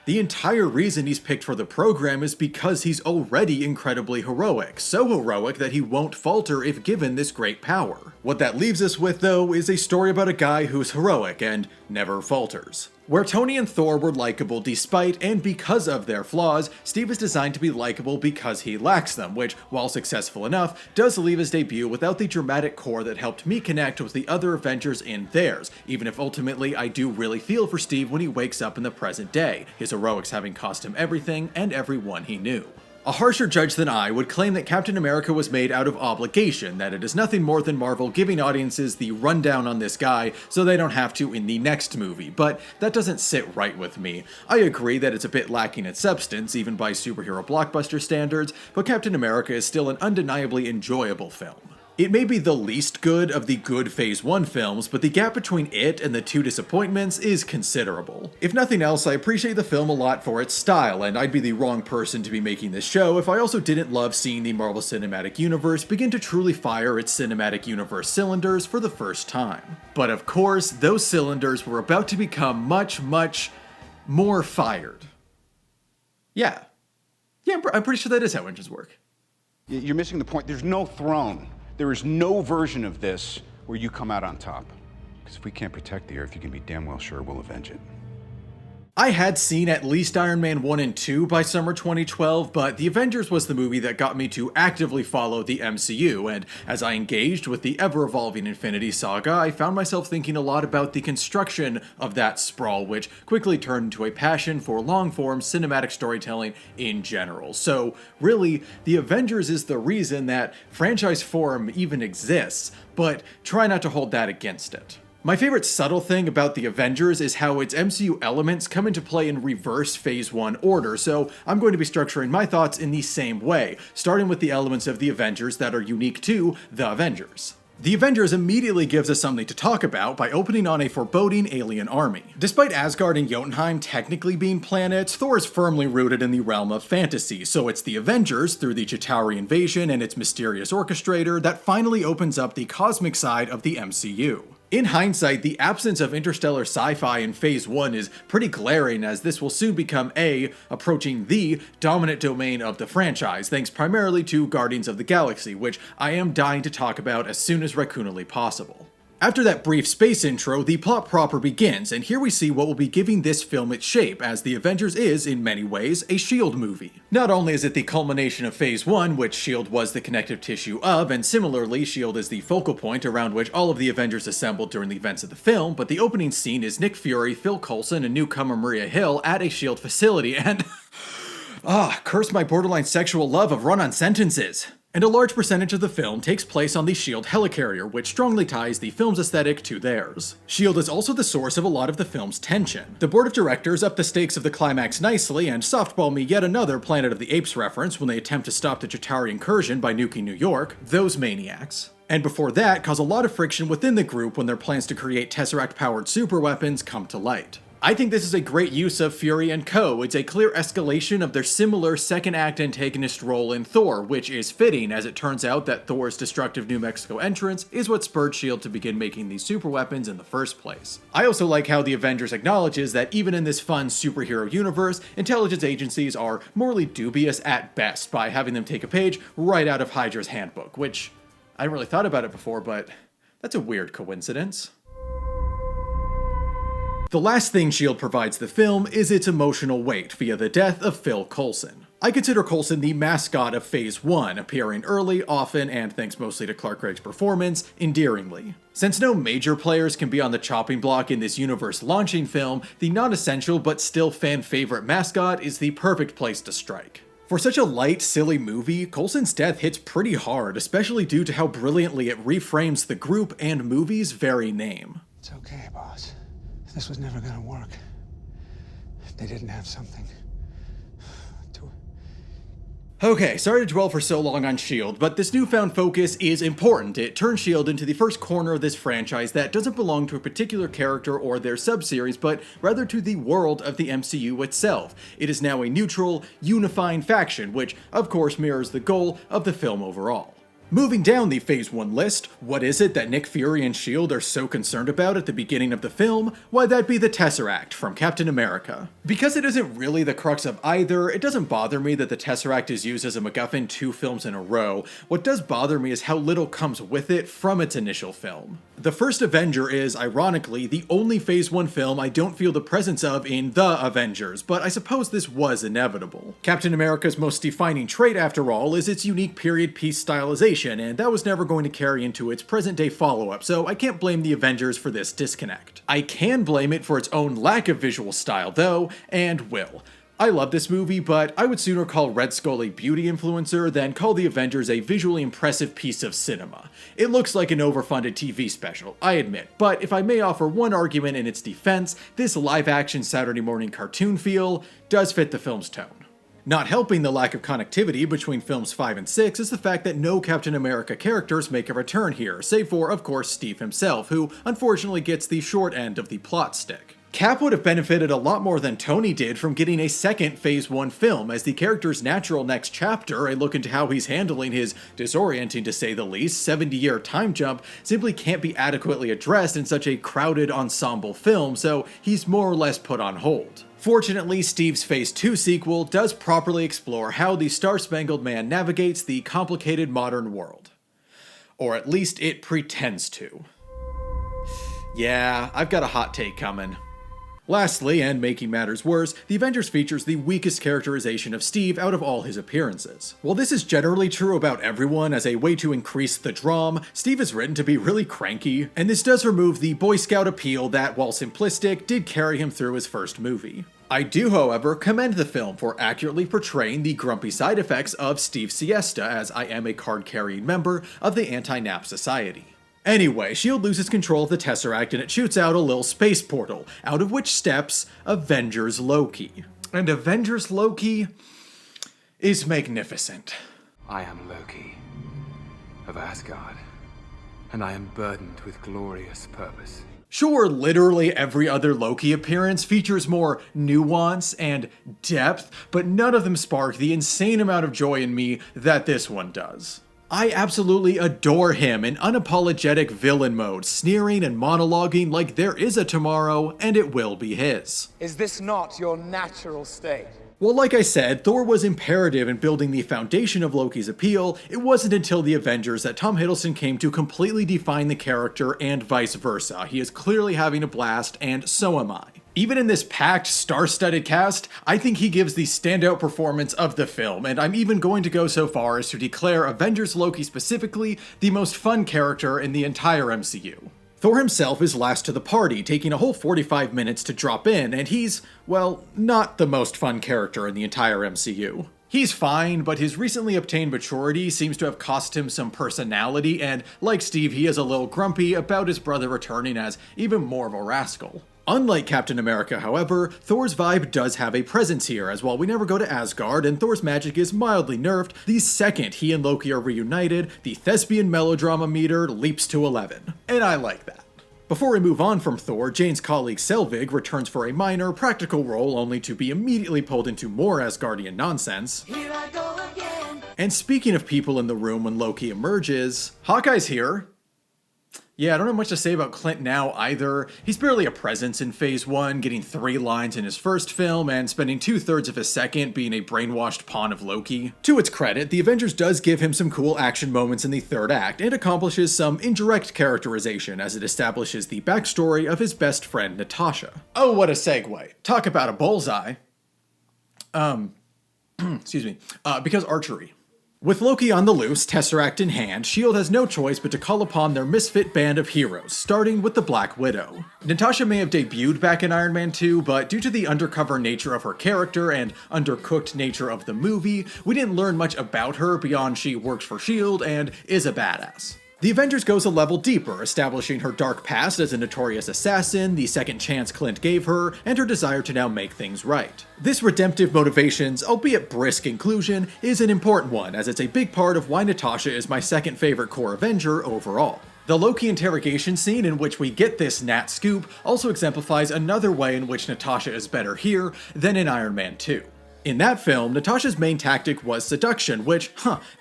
The entire reason he's picked for the program is because he's already incredibly heroic, so heroic that he won't falter if given this great power. What that leaves us with, though, is a story about a guy who's heroic and never falters. Where Tony and Thor were likable despite and because of their flaws, Steve is designed to be likable because he lacks them, which, while successful enough, does leave his debut without the dramatic core that helped me connect with the other Avengers in theirs, even if ultimately I do really feel for Steve when he wakes up in the present day, his heroics having cost him everything and everyone he knew. A harsher judge than I would claim that Captain America was made out of obligation, that it is nothing more than Marvel giving audiences the rundown on this guy so they don't have to in the next movie, but that doesn't sit right with me. I agree that it's a bit lacking in substance, even by superhero blockbuster standards, but Captain America is still an undeniably enjoyable film. It may be the least good of the good Phase 1 films, but the gap between it and the 2 disappointments is considerable. If nothing else, I appreciate the film a lot for its style, and I'd be the wrong person to be making this show if I also didn't love seeing the Marvel Cinematic Universe begin to truly fire its cinematic universe cylinders for the first time. But of course, those cylinders were about to become much more fired. Yeah, I'm pretty sure that is how engines work. You're missing the point. There's no throne. There is no version of this where you come out on top. Because if we can't protect the Earth, you can be damn well sure we'll avenge it. I had seen at least Iron Man 1 and 2 by summer 2012, but The Avengers was the movie that got me to actively follow the MCU, and as I engaged with the ever-evolving Infinity Saga, I found myself thinking a lot about the construction of that sprawl, which quickly turned into a passion for long-form cinematic storytelling in general. So, really, The Avengers is the reason that franchise form even exists, but try not to hold that against it. My favorite subtle thing about The Avengers is how its MCU elements come into play in reverse Phase 1 order, so I'm going to be structuring my thoughts in the same way, starting with the elements of The Avengers that are unique to The Avengers. The Avengers immediately gives us something to talk about by opening on a foreboding alien army. Despite Asgard and Jotunheim technically being planets, Thor is firmly rooted in the realm of fantasy, so it's the Avengers, through the Chitauri invasion and its mysterious orchestrator, that finally opens up the cosmic side of the MCU. In hindsight, the absence of interstellar sci-fi in Phase 1 is pretty glaring, as this will soon become approaching the dominant domain of the franchise, thanks primarily to Guardians of the Galaxy, which I am dying to talk about as soon as raccoonally possible. After that brief space intro, the plot proper begins, and here we see what will be giving this film its shape, as The Avengers is, in many ways, a S.H.I.E.L.D. movie. Not only is it the culmination of Phase 1, which S.H.I.E.L.D. was the connective tissue of, and similarly, S.H.I.E.L.D. is the focal point around which all of the Avengers assembled during the events of the film, but the opening scene is Nick Fury, Phil Coulson, and newcomer Maria Hill at a S.H.I.E.L.D. facility, and curse my borderline sexual love of run-on sentences. And a large percentage of the film takes place on the S.H.I.E.L.D. helicarrier, which strongly ties the film's aesthetic to theirs. S.H.I.E.L.D. is also the source of a lot of the film's tension. The board of directors up the stakes of the climax nicely and softball me yet another Planet of the Apes reference when they attempt to stop the Chitauri incursion by nuking New York, those maniacs. And before that, cause a lot of friction within the group when their plans to create Tesseract-powered superweapons come to light. I think this is a great use of Fury and co. It's a clear escalation of their similar second act antagonist role in Thor, which is fitting as it turns out that Thor's destructive New Mexico entrance is what spurred S.H.I.E.L.D. to begin making these superweapons in the first place. I also like how the Avengers acknowledges that even in this fun superhero universe, intelligence agencies are morally dubious at best by having them take a page right out of Hydra's handbook, which I hadn't really thought about it before, but that's a weird coincidence. The last thing S.H.I.E.L.D. provides the film is its emotional weight via the death of Phil Coulson. I consider Coulson the mascot of Phase 1, appearing early, often, and thanks mostly to Clark Gregg's performance, endearingly. Since no major players can be on the chopping block in this universe-launching film, the non-essential but still fan-favorite mascot is the perfect place to strike. For such a light, silly movie, Coulson's death hits pretty hard, especially due to how brilliantly it reframes the group and movie's very name. It's okay, boss. This was never gonna work. They didn't have something to... Okay, sorry to dwell for so long on S.H.I.E.L.D., but this newfound focus is important. It turns S.H.I.E.L.D. into the first corner of this franchise that doesn't belong to a particular character or their subseries, but rather to the world of the MCU itself. It is now a neutral, unifying faction, which of course mirrors the goal of the film overall. Moving down the Phase 1 list, what is it that Nick Fury and S.H.I.E.L.D. are so concerned about at the beginning of the film? Why, that'd be the Tesseract from Captain America. Because it isn't really the crux of either, it doesn't bother me that the Tesseract is used as a MacGuffin 2 films in a row. What does bother me is how little comes with it from its initial film. The first Avenger is, ironically, the only Phase 1 film I don't feel the presence of in The Avengers, but I suppose this was inevitable. Captain America's most defining trait, after all, is its unique period piece stylization, and that was never going to carry into its present-day follow-up, so I can't blame the Avengers for this disconnect. I can blame it for its own lack of visual style, though, and will. I love this movie, but I would sooner call Red Skull a beauty influencer than call the Avengers a visually impressive piece of cinema. It looks like an overfunded TV special, I admit, but if I may offer one argument in its defense, this live-action Saturday morning cartoon feel does fit the film's tone. Not helping the lack of connectivity between films 5 and 6 is the fact that no Captain America characters make a return here, save for, of course, Steve himself, who unfortunately gets the short end of the plot stick. Cap would have benefited a lot more than Tony did from getting a second Phase 1 film, as the character's natural next chapter, a look into how he's handling his disorienting to say the least 70-year time jump, simply can't be adequately addressed in such a crowded ensemble film, so he's more or less put on hold. Fortunately, Steve's Phase 2 sequel does properly explore how the Star-Spangled Man navigates the complicated modern world. Or at least it pretends to. Yeah, I've got a hot take coming. Lastly, and making matters worse, the Avengers features the weakest characterization of Steve out of all his appearances. While this is generally true about everyone as a way to increase the drama, Steve is written to be really cranky, and this does remove the Boy Scout appeal that, while simplistic, did carry him through his first movie. I do, however, commend the film for accurately portraying the grumpy side effects of Steve Siesta, as I am a card-carrying member of the Anti-Nap Society. Anyway, S.H.I.E.L.D. loses control of the Tesseract and it shoots out a little space portal, out of which steps Avengers Loki. And Avengers Loki is magnificent. I am Loki of Asgard, and I am burdened with glorious purpose. Sure, literally every other Loki appearance features more nuance and depth, but none of them spark the insane amount of joy in me that this one does. I absolutely adore him in unapologetic villain mode, sneering and monologuing like there is a tomorrow and it will be his. Is this not your natural state? Well, like I said, Thor was imperative in building the foundation of Loki's appeal. It wasn't until the Avengers that Tom Hiddleston came to completely define the character and vice versa. He is clearly having a blast, and so am I. Even in this packed, star-studded cast, I think he gives the standout performance of the film, and I'm even going to go so far as to declare Avengers Loki specifically the most fun character in the entire MCU. Thor himself is last to the party, taking a whole 45 minutes to drop in, and he's, well, not the most fun character in the entire MCU. He's fine, but his recently obtained maturity seems to have cost him some personality, and like Steve, he is a little grumpy about his brother returning as even more of a rascal. Unlike Captain America, however, Thor's vibe does have a presence here, as while we never go to Asgard and Thor's magic is mildly nerfed, the second he and Loki are reunited, the thespian melodrama meter leaps to 11. And I like that. Before we move on from Thor, Jane's colleague Selvig returns for a minor, practical role only to be immediately pulled into more Asgardian nonsense. Here I go again. And speaking of people in the room when Loki emerges, Hawkeye's here. Yeah, I don't have much to say about Clint now either. He's barely a presence in Phase 1, getting 3 lines in his first film, and spending 2/3 of his second being a brainwashed pawn of Loki. To its credit, the Avengers does give him some cool action moments in the third act, and accomplishes some indirect characterization as it establishes the backstory of his best friend Natasha. Oh, what a segue. Talk about a bullseye. Excuse me. Because archery. With Loki on the loose, Tesseract in hand, S.H.I.E.L.D. has no choice but to call upon their misfit band of heroes, starting with the Black Widow. Natasha may have debuted back in Iron Man 2, but due to the undercover nature of her character and undercooked nature of the movie, we didn't learn much about her beyond she works for S.H.I.E.L.D. and is a badass. The Avengers goes a level deeper, establishing her dark past as a notorious assassin, the second chance Clint gave her, and her desire to now make things right. This redemptive motivations, albeit brisk inclusion, is an important one, as it's a big part of why Natasha is my second favorite core Avenger overall. The Loki interrogation scene in which we get this Nat scoop also exemplifies another way in which Natasha is better here than in Iron Man 2. In that film, Natasha's main tactic was seduction, which,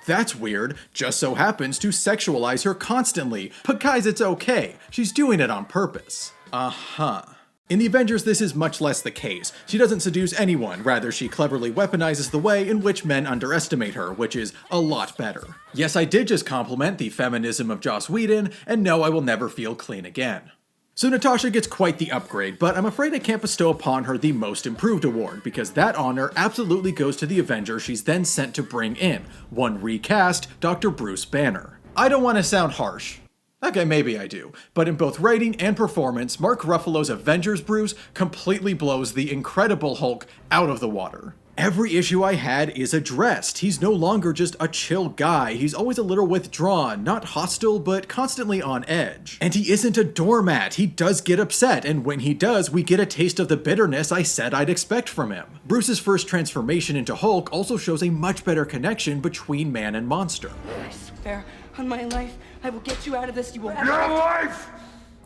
that's weird, just so happens to sexualize her constantly. But guys, it's okay. She's doing it on purpose. In the Avengers, this is much less the case. She doesn't seduce anyone, rather she cleverly weaponizes the way in which men underestimate her, which is a lot better. Yes, I did just compliment the feminism of Joss Whedon, and no, I will never feel clean again. So Natasha gets quite the upgrade, but I'm afraid I can't bestow upon her the Most Improved award, because that honor absolutely goes to the Avenger she's then sent to bring in, one recast, Dr. Bruce Banner. I don't want to sound harsh. Okay, maybe I do, but in both writing and performance, Mark Ruffalo's Avengers Bruce completely blows the Incredible Hulk out of the water. Every issue I had is addressed. He's no longer just a chill guy. He's always a little withdrawn, not hostile, but constantly on edge. And he isn't a doormat. He does get upset, and when he does, we get a taste of the bitterness I said I'd expect from him. Bruce's first transformation into Hulk also shows a much better connection between man and monster. I swear on my life, I will get you out of this. You will Your life!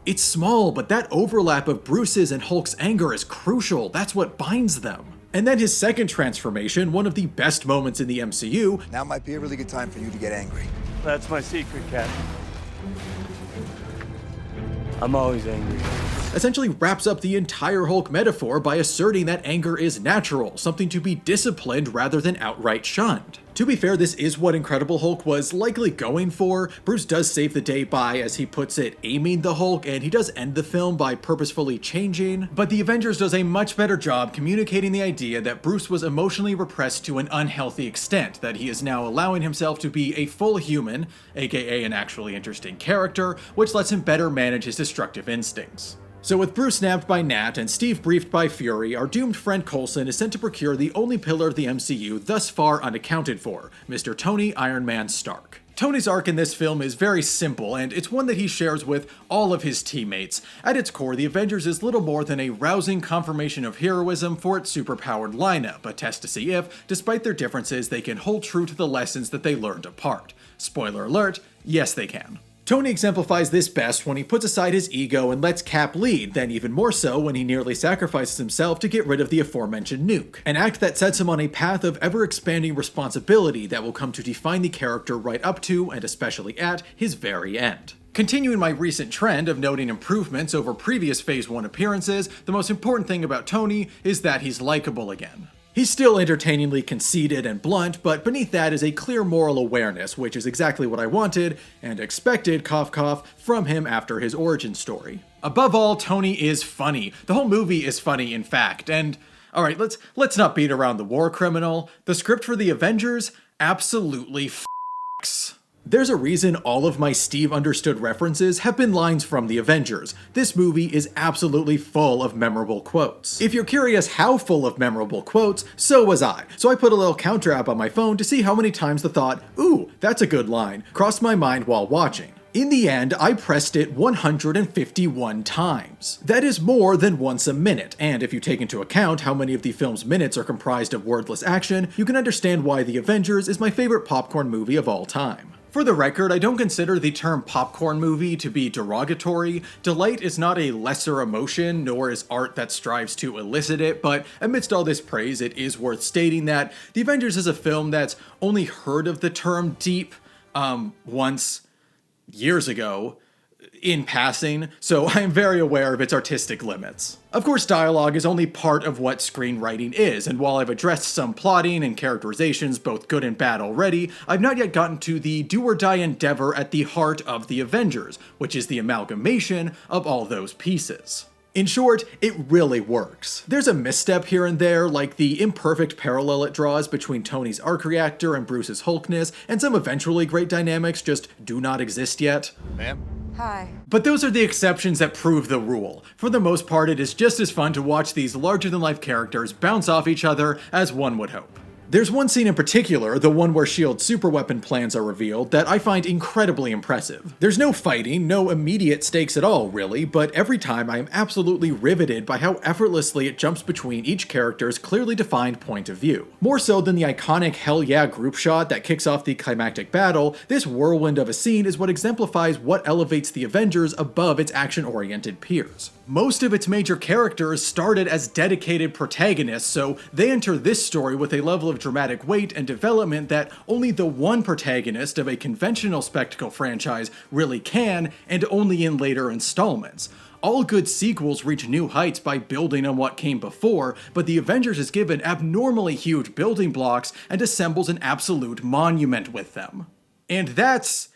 It's small, but that overlap of Bruce's and Hulk's anger is crucial. That's what binds them. And then his second transformation, one of the best moments in the MCU. Now might be a really good time for you to get angry. That's my secret, Cap. I'm always angry. essentially wraps up the entire Hulk metaphor by asserting that anger is natural, something to be disciplined rather than outright shunned. To be fair, this is what Incredible Hulk was likely going for. Bruce does save the day by, as he puts it, aiming the Hulk, and he does end the film by purposefully changing, but the Avengers does a much better job communicating the idea that Bruce was emotionally repressed to an unhealthy extent, that he is now allowing himself to be a full human, aka an actually interesting character, which lets him better manage his destructive instincts. So with Bruce nabbed by Nat and Steve briefed by Fury, our doomed friend Coulson is sent to procure the only pillar of the MCU thus far unaccounted for, Mr. Tony Iron Man Stark. Tony's arc in this film is very simple, and it's one that he shares with all of his teammates. At its core, the Avengers is little more than a rousing confirmation of heroism for its superpowered lineup, a test to see if, despite their differences, they can hold true to the lessons that they learned apart. Spoiler alert, yes they can. Tony exemplifies this best when he puts aside his ego and lets Cap lead, then even more so when he nearly sacrifices himself to get rid of the aforementioned nuke. An act that sets him on a path of ever-expanding responsibility that will come to define the character right up to, and especially at, his very end. Continuing my recent trend of noting improvements over previous Phase 1 appearances, the most important thing about Tony is that he's likable again. He's still entertainingly conceited and blunt, but beneath that is a clear moral awareness, which is exactly what I wanted, and expected, cough cough, from him after his origin story. Above all, Tony is funny. The whole movie is funny, in fact, and alright, let's not beat around the war criminal. The script for the Avengers absolutely f***s. There's a reason all of my Steve Understood references have been lines from the Avengers. This movie is absolutely full of memorable quotes. If you're curious how full of memorable quotes, so was I. So I put a little counter app on my phone to see how many times the thought, "Ooh, that's a good line," crossed my mind while watching. In the end, I pressed it 151 times. That is more than once a minute, and if you take into account how many of the film's minutes are comprised of wordless action, you can understand why The Avengers is my favorite popcorn movie of all time. For the record, I don't consider the term popcorn movie to be derogatory. Delight is not a lesser emotion, nor is art that strives to elicit it, but amidst all this praise, it is worth stating that The Avengers is a film that's only heard of the term deep, once, years ago, in passing, so I am very aware of its artistic limits. Of course, dialogue is only part of what screenwriting is, and while I've addressed some plotting and characterizations, both good and bad already, I've not yet gotten to the do-or-die endeavor at the heart of the Avengers, which is the amalgamation of all those pieces. In short, it really works. There's a misstep here and there, like the imperfect parallel it draws between Tony's arc reactor and Bruce's Hulkness, and some eventually great dynamics just do not exist yet. Ma'am? Hi. But those are the exceptions that prove the rule. For the most part, it is just as fun to watch these larger-than-life characters bounce off each other as one would hope. There's one scene in particular, the one where S.H.I.E.L.'s superweapon plans are revealed, that I find incredibly impressive. There's no fighting, no immediate stakes at all, really, but every time I am absolutely riveted by how effortlessly it jumps between each character's clearly defined point of view. More so than the iconic Hell Yeah group shot that kicks off the climactic battle, this whirlwind of a scene is what exemplifies what elevates the Avengers above its action-oriented peers. Most of its major characters started as dedicated protagonists, so they enter this story with a level of dramatic weight and development that only the one protagonist of a conventional spectacle franchise really can, and only in later installments. All good sequels reach new heights by building on what came before, but the Avengers is given abnormally huge building blocks and assembles an absolute monument with them. And that's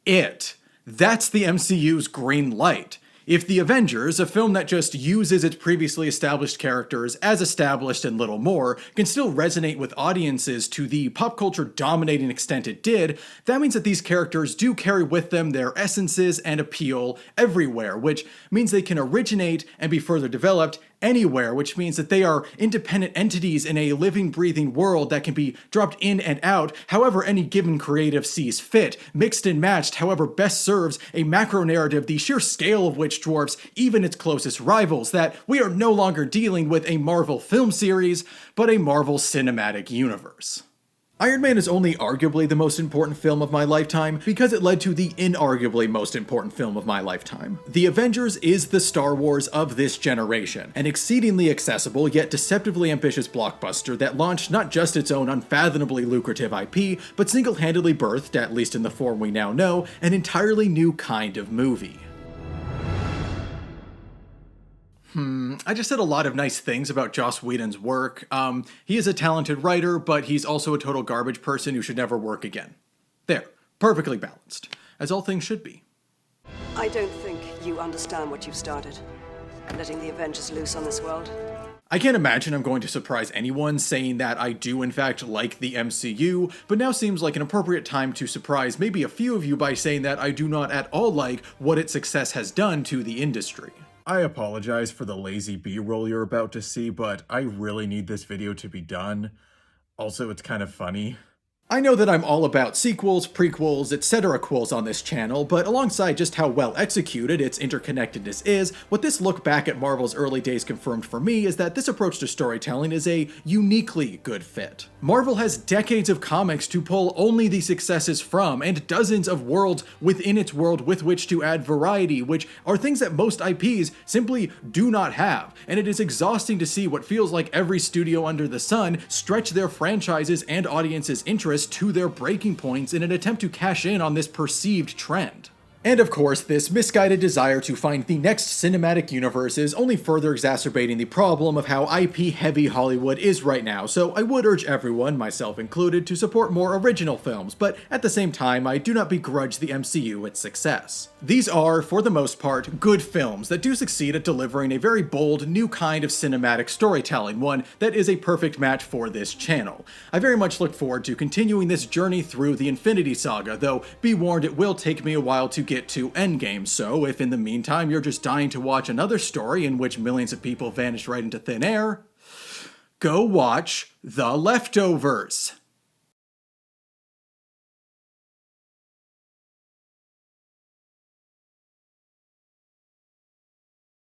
it. That's the MCU's green light. If The Avengers, a film that just uses its previously established characters as established and little more, can still resonate with audiences to the pop culture dominating extent it did, that means that these characters do carry with them their essences and appeal everywhere, which means they can originate and be further developed anywhere, which means that they are independent entities in a living, breathing world that can be dropped in and out however any given creative sees fit, mixed and matched however best serves a macro narrative the sheer scale of which dwarfs even its closest rivals, that we are no longer dealing with a Marvel film series, but a Marvel cinematic universe. Iron Man is only arguably the most important film of my lifetime because it led to the inarguably most important film of my lifetime. The Avengers is the Star Wars of this generation, an exceedingly accessible yet deceptively ambitious blockbuster that launched not just its own unfathomably lucrative IP, but single-handedly birthed, at least in the form we now know, an entirely new kind of movie. I just said a lot of nice things about Joss Whedon's work. He is a talented writer, but he's also a total garbage person who should never work again. There, perfectly balanced, as all things should be. I don't think you understand what you've started. Letting the Avengers loose on this world. I can't imagine I'm going to surprise anyone saying that I do in fact like the MCU, but now seems like an appropriate time to surprise maybe a few of you by saying that I do not at all like what its success has done to the industry. I apologize for the lazy B-roll you're about to see, but I really need this video to be done. Also, it's kind of funny. I know that I'm all about sequels, prequels, etc. quels on this channel, but alongside just how well executed its interconnectedness is, what this look back at Marvel's early days confirmed for me is that this approach to storytelling is a uniquely good fit. Marvel has decades of comics to pull only the successes from, and dozens of worlds within its world with which to add variety, which are things that most IPs simply do not have, and it is exhausting to see what feels like every studio under the sun stretch their franchises and audiences' interests to their breaking points in an attempt to cash in on this perceived trend. And of course, this misguided desire to find the next cinematic universe is only further exacerbating the problem of how IP-heavy Hollywood is right now, so I would urge everyone, myself included, to support more original films, but at the same time, I do not begrudge the MCU its success. These are, for the most part, good films that do succeed at delivering a very bold, new kind of cinematic storytelling, one that is a perfect match for this channel. I very much look forward to continuing this journey through the Infinity Saga, though be warned it will take me a while to get to Endgame, so if in the meantime you're just dying to watch another story in which millions of people vanish right into thin air, go watch The Leftovers.